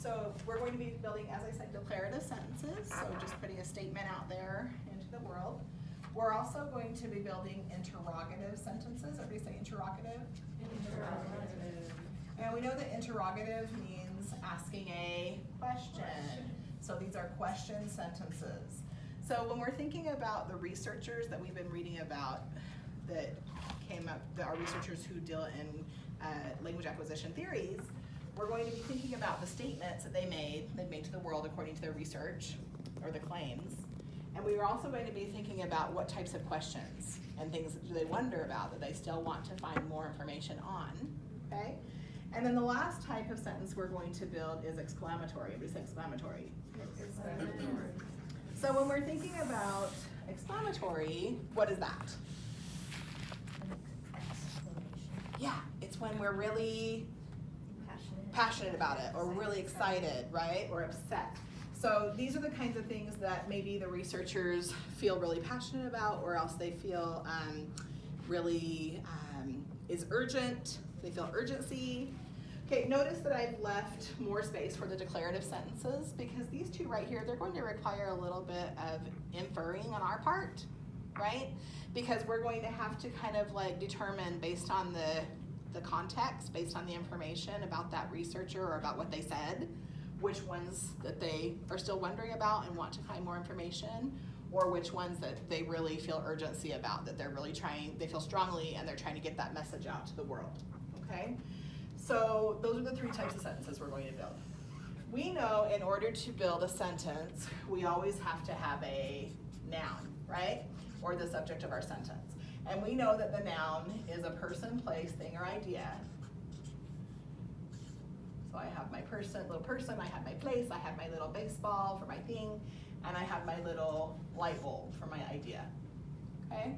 So we're going to be building, as I said, declarative sentences, so just putting a statement out there into the world. We're also going to be building interrogative sentences. Everybody say interrogative? Interrogative. And we know that interrogative means asking a question. So these are question sentences. So when we're thinking about the researchers that we've been reading about that came up, that are researchers who deal in language acquisition theories, we're going to be thinking about the statements that they've made to the world according to their research, or the claims. And we are also going to be thinking about what types of questions and things do they wonder about that they still want to find more information on, okay? And then the last type of sentence we're going to build is exclamatory. Everybody say exclamatory. Exclamatory. So when we're thinking about exclamatory, what is that? Yeah, it's when we're really passionate about it, or really excited, right? Or upset. So these are the kinds of things that maybe the researchers feel really passionate about, or else they feel really is urgent. They feel urgency. Okay, notice that I've left more space for the declarative sentences, because these two right here, they're going to require a little bit of inferring on our part, right? Because we're going to have to kind of like determine based on the context, based on the information about that researcher or about what they said, which ones that they are still wondering about and want to find more information, or which ones that they really feel urgency about, that they're really trying, they feel strongly and they're trying to get that message out to the world, okay? So those are the three types of sentences we're going to build. We know in order to build a sentence, we always have to have a noun, right? Or the subject of our sentence. And we know that the noun is a person, place, thing, or idea. So I have my little person, I have my place, I have my little baseball for my thing, and I have my little light bulb for my idea, okay?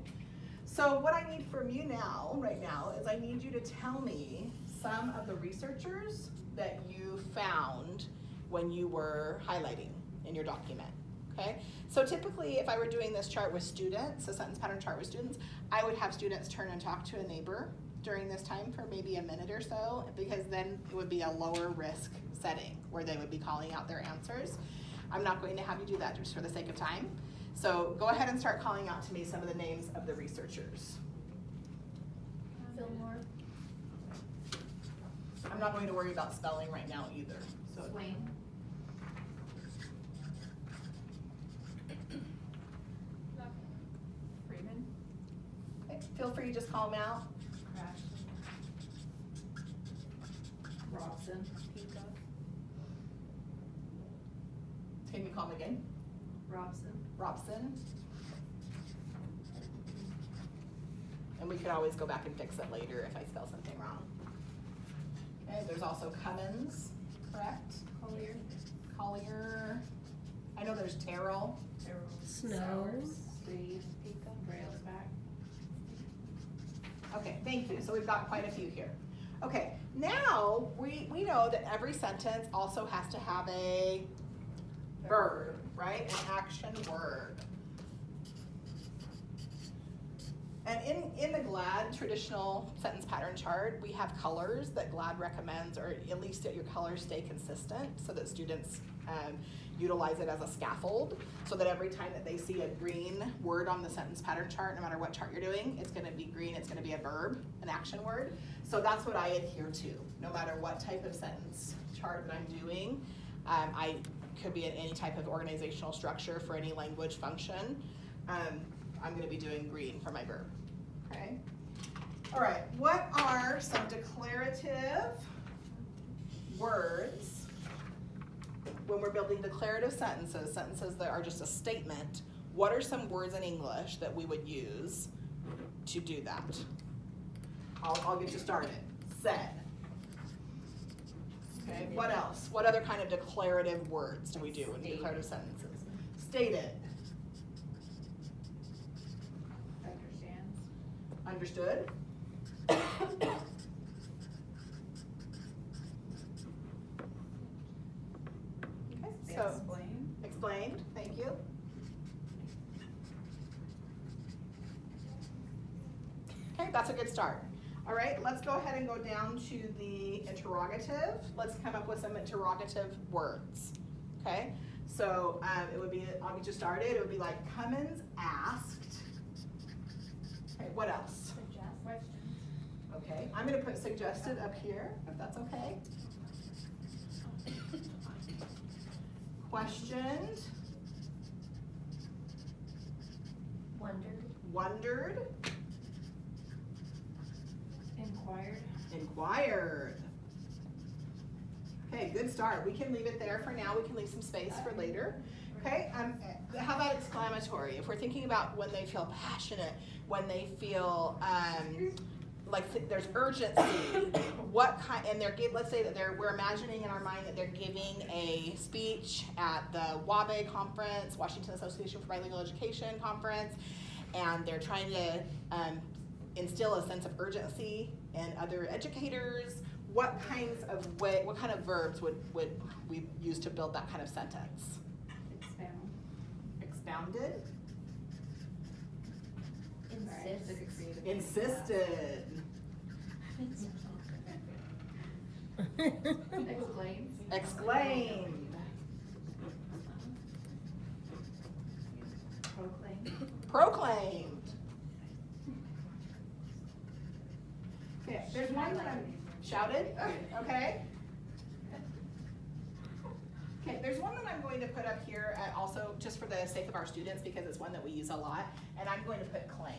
So what I need from you now, right now, is I need you to tell me some of the researchers that you found when you were highlighting in your document, okay? So typically, if I were doing this chart with students, a sentence pattern chart with students, I would have students turn and talk to a neighbor during this time for maybe a minute or so, because then it would be a lower risk setting where they would be calling out their answers. I'm not going to have you do that just for the sake of time. So go ahead and start calling out to me some of the names of the researchers. Fillmore. I'm not going to worry about spelling right now either. So Swain. Freeman. okay, feel free to just call them out. Robson. Pico. Can you call them again? Robson. And we could always go back and fix it later if I spell something wrong. Okay, there's also Cummins, correct? Collier. I know there's Terrell. Snow. Steve. Pico. Railsback. Okay, thank you. So we've got quite a few here. Okay, now we know that every sentence also has to have a verb, right? An action word. And in the GLAD traditional sentence pattern chart, we have colors that GLAD recommends, or at least that your colors stay consistent so that students utilize it as a scaffold, so that every time that they see a green word on the sentence pattern chart, no matter what chart you're doing, it's gonna be green, it's gonna be a verb, an action word. So that's what I adhere to, no matter what type of sentence chart that I'm doing. I could be in any type of organizational structure for any language function. I'm gonna be doing green for my verb, okay? All right, what are some declarative words when we're building declarative sentences, sentences that are just a statement? What are some words in English that we would use to do that? I'll get you started. Said. Okay, what else? What other kind of declarative words do we do in declarative sentences? Stated. Understood? Okay, so explained, thank you. Okay, that's a good start. All right, let's go ahead and go down to the interrogative. Let's come up with some interrogative words, okay? So it would be, I'll get you started, it would be like Cummins asked. Okay, what else? Suggest questions. Okay, I'm gonna put suggested up here, if that's okay. Questioned. Wondered. Inquired. Inquired. Okay, good start. We can leave it there for now. We can leave some space for later. Okay, how about exclamatory? If we're thinking about when they feel passionate, when they feel like there's urgency, what kind, and let's say that we're imagining in our mind that they're giving a speech at the WABE conference, Washington Association for Bilingual Education conference, and they're trying to instill a sense of urgency in other educators. What kind of verbs would we use to build that kind of sentence? Expound. Expounded. Insist. Insisted. Exclaimed. Exclaimed. Proclaimed. Okay, there's one that I'm shouted. Okay. Okay, there's one that I'm going to put up here also just for the sake of our students because it's one that we use a lot, and I'm going to put claimed.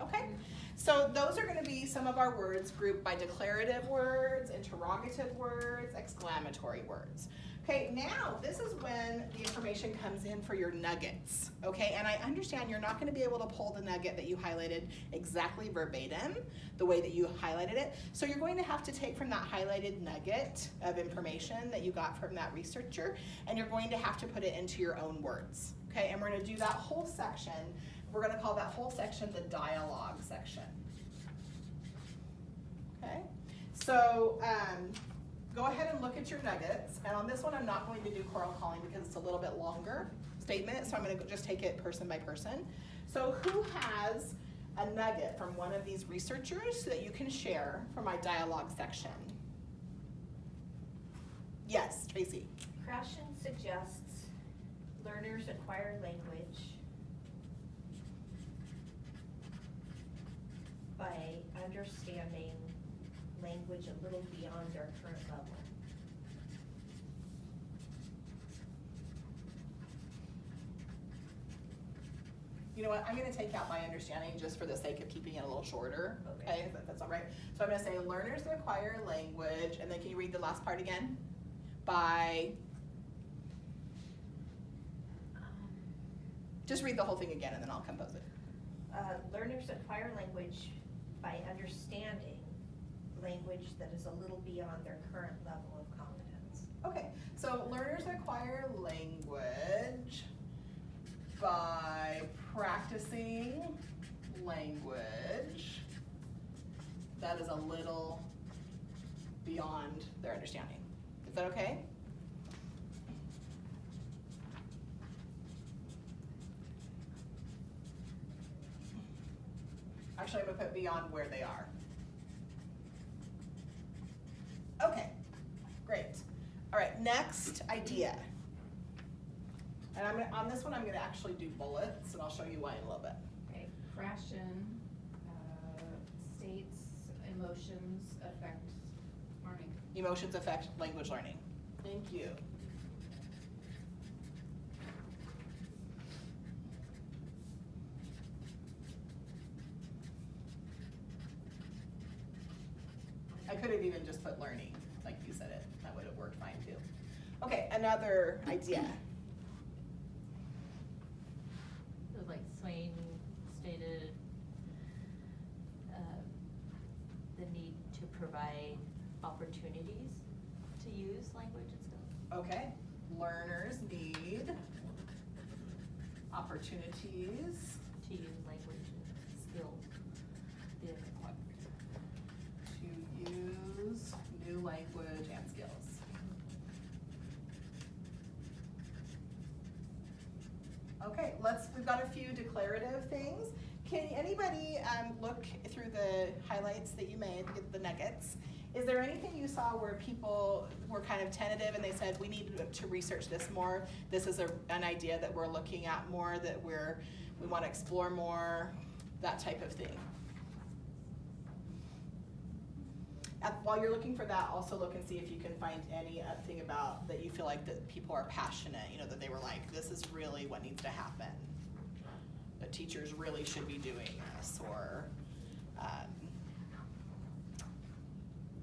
Okay, so those are going to be some of our words grouped by declarative words, interrogative words, exclamatory words. Okay, now this is when the information comes in for your nuggets, okay? And I understand you're not going to be able to pull the nugget that you highlighted exactly verbatim, the way that you highlighted it. So you're going to have to take from that highlighted nugget of information that you got from that researcher, and you're going to have to put it into your own words, okay? And we're going to do that whole section. We're going to call that whole section the dialogue section, okay? So, go ahead and look at your nuggets, and on this one I'm not going to do choral calling because it's a little bit longer statement, so I'm going to just take it person by person. So who has a nugget from one of these researchers that you can share for my dialogue section? Yes, Tracy. Krashen suggests learners acquire language by understanding language a little beyond their current level. You know what, I'm going to take out my understanding just for the sake of keeping it a little shorter, okay, if that's all right. So I'm going to say learners that acquire language, and then can you read the last part again? By, just read the whole thing again and then I'll compose it. Learners acquire language by understanding language that is a little beyond their current level of competence. Okay, so learners acquire language by practicing language that is a little beyond their understanding. Is that okay? Actually, I'm going to put beyond where they are. Okay, great. All right, next idea. And on this one, I'm going to actually do bullets, and I'll show you why in a little bit. Okay, Krashen states emotions affect learning. Emotions affect language learning. Thank you. I could have even just put learning, like you said it. That would have worked fine too. Okay, another idea. So like Swain stated, the need to provide opportunities to use language and skills. Okay, learners need opportunities To use language and skills. The acquired. to use new language and skills. Okay, we've got a few declarative things. can anybody look through the highlights that you made, the nuggets? Is there anything you saw where people were kind of tentative and they said, we need to research this more? This is an idea that we're looking at more, that we want to explore more, that type of thing. While you're looking for that, also look and see if you can find anything about that you feel like that people are passionate, that they were like, this is really what needs to happen. That teachers really should be doing this, or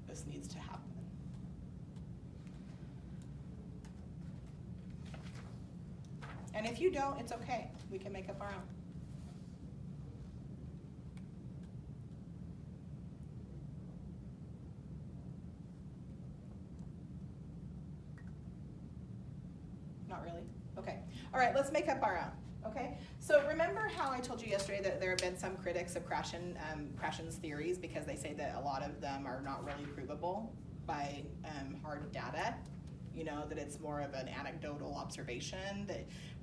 this needs to happen. And if you don't, it's okay. We can make up our own. Not really? Okay. All right, let's make up our own. Okay? So remember how I told you yesterday that there have been some critics of Krashen's theories because they say that a lot of them are not really provable by hard data. That it's more of an anecdotal observation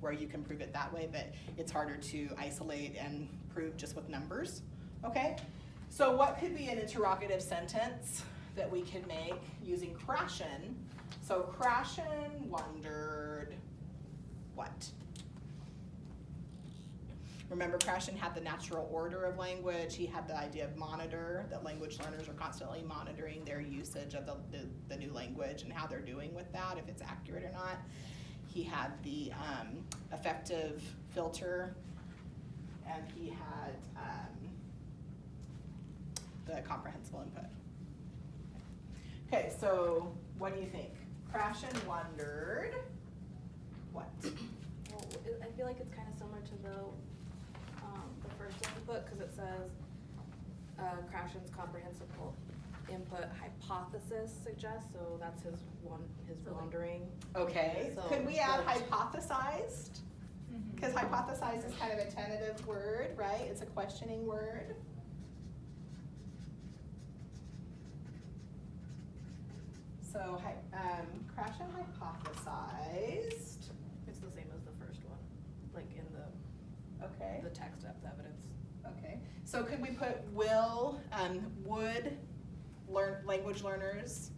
where you can prove it that way, but it's harder to isolate and prove just with numbers. Okay? So what could be an interrogative sentence that we could make using Krashen? So Krashen wondered what? Remember, Krashen had the natural order of language. He had the idea of monitor, that language learners are constantly monitoring their usage of the new language and how they're doing with that, if it's accurate or not. He had the affective filter, and he had the comprehensible input. Okay, so what do you think? Krashen wondered what? Well, I feel like it's kind of similar to the first input, because it says Krashen's comprehensible input hypothesis suggests, so that's his wondering. Okay, So, could we add but- hypothesized? Because hypothesize is kind of a tentative word, right? It's a questioning word. So Krashen hypothesized. It's the same as the first one, like in Okay. the text of evidence. Okay. So could we put would language learners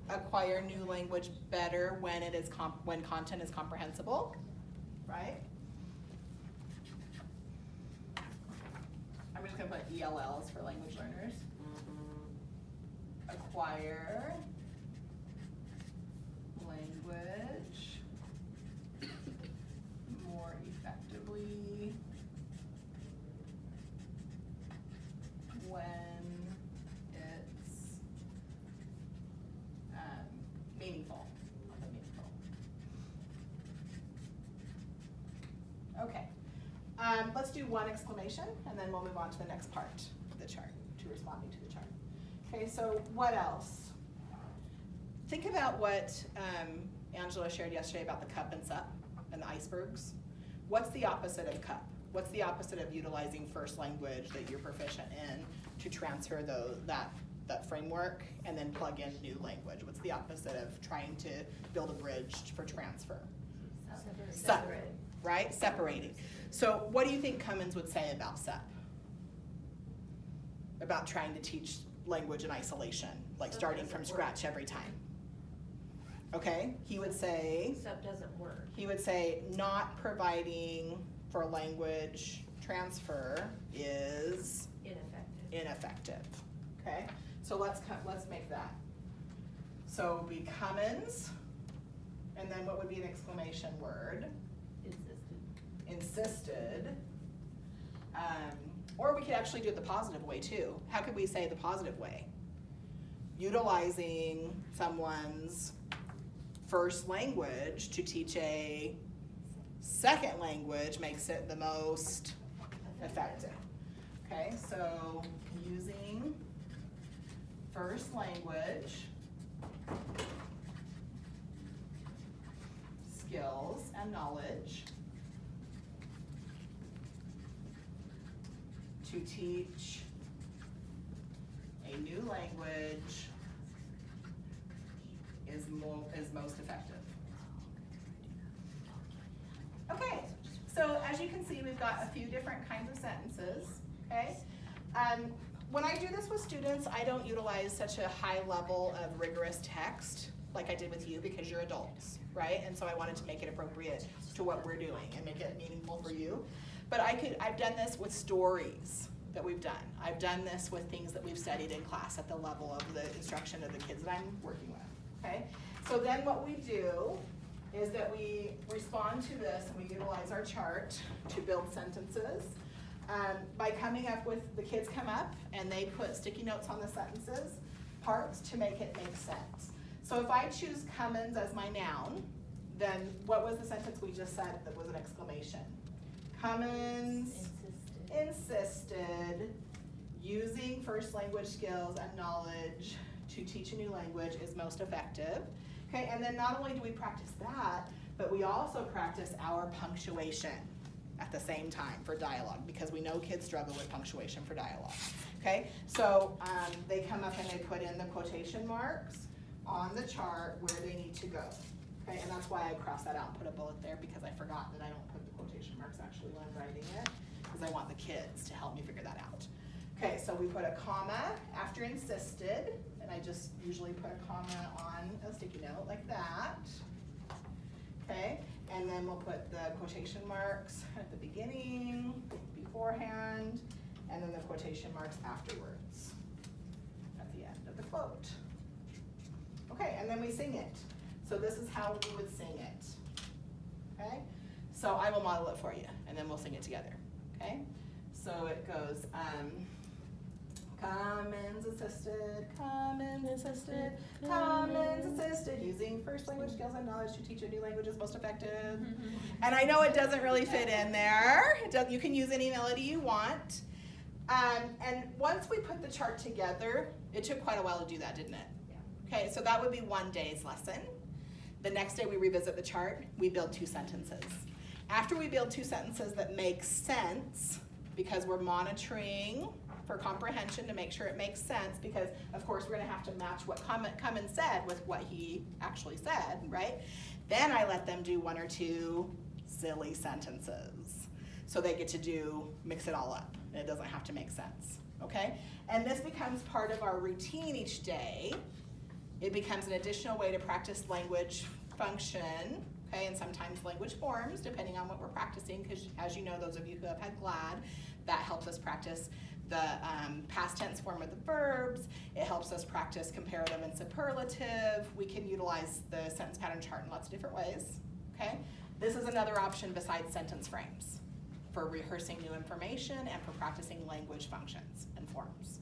acquire new language better when it is when content is comprehensible, right? I'm just gonna put ELLs for language learners. Acquire language more effectively when it's meaningful. I'll put meaningful. Okay. Let's do one exclamation, and then we'll move on to the next part of the chart, to responding to the chart. Okay, so what else? Think about what Angela shared yesterday about the cup and sup and the icebergs. What's the opposite of cup? What's the opposite of utilizing first language that you're proficient in to transfer that framework and then plug in new language? What's the opposite of trying to build a bridge for transfer? Separate, right? Separating. So what do you think Cummins would say about SEP? About trying to teach language in isolation, like starting from scratch every time. Okay, he would say. SEP doesn't work. He would say not providing for language transfer is ineffective. Okay, so let's make that. So be Cummins, and then what would be an exclamation word? Insisted. Or we could actually do it the positive way too. How could we say the positive way? Utilizing someone's first language to teach a second language makes it the most effective. Okay, so using first language skills and knowledge to teach a new language is most effective. Okay, so as as you can see, we've got a few different kinds of sentences, okay? When I do this with students, I don't utilize such a high level of rigorous text like I did with you because you're adults, right? And so I wanted to make it appropriate to what we're doing and make it meaningful for you. But I've done this with stories that we've done. I've done this with things that we've studied in class at the level of the instruction of the kids that I'm working with, okay? So then what we do is that we respond to this and we utilize our chart to build sentences. By coming up with, the kids come up and they put sticky notes on the sentences, parts to make it make sense. So if I choose Cummins as my noun, then what was the sentence we just said that was an exclamation? Cummins insisted using first language skills and knowledge to teach a new language is most effective. Okay, and then not only do we practice that, but we also practice our punctuation at the same time for dialogue because we know kids struggle with punctuation for dialogue. Okay, so they come up and they put in the quotation marks on the chart where they need to go. Okay, and that's why I crossed that out and put a bullet there because I forgot that I don't put the quotation marks actually when I'm writing it because I want the kids to help me figure that out. Okay, so we put a comma after insisted, and I just usually put a comma on a sticky note like that. Okay, and then we'll put the quotation marks at the beginning, beforehand, and then the quotation marks afterwards at the end of the quote. Okay, and then we sing it. So this is how we would sing it. Okay, so I will model it for you, and then we'll sing it together. Okay, so it goes, Cummins assisted, using first language skills and knowledge to teach a new language is most effective. And I know it doesn't really fit in there. You can use any melody you want. And once we put the chart together, it took quite a while to do that, didn't it? Yeah. Okay, so that would be one day's lesson. The next day we revisit the chart, we build 2 sentences. After we build 2 sentences that make sense, because we're monitoring for comprehension to make sure it makes sense, because of course we're gonna have to match what Cummins said with what he actually said, right? Then I let them do 1 or 2 silly sentences. So they get to mix it all up, and it doesn't have to make sense, okay? And this becomes part of our routine each day. It becomes an additional way to practice language function, okay, and sometimes language forms, depending on what we're practicing, because as you know, those of you who have had GLAD, that helps us practice the past tense form of the verbs. It helps us practice comparative and superlative. We can utilize the sentence pattern chart in lots of different ways, okay? This is another option besides sentence frames for rehearsing new information and for practicing language functions and forms.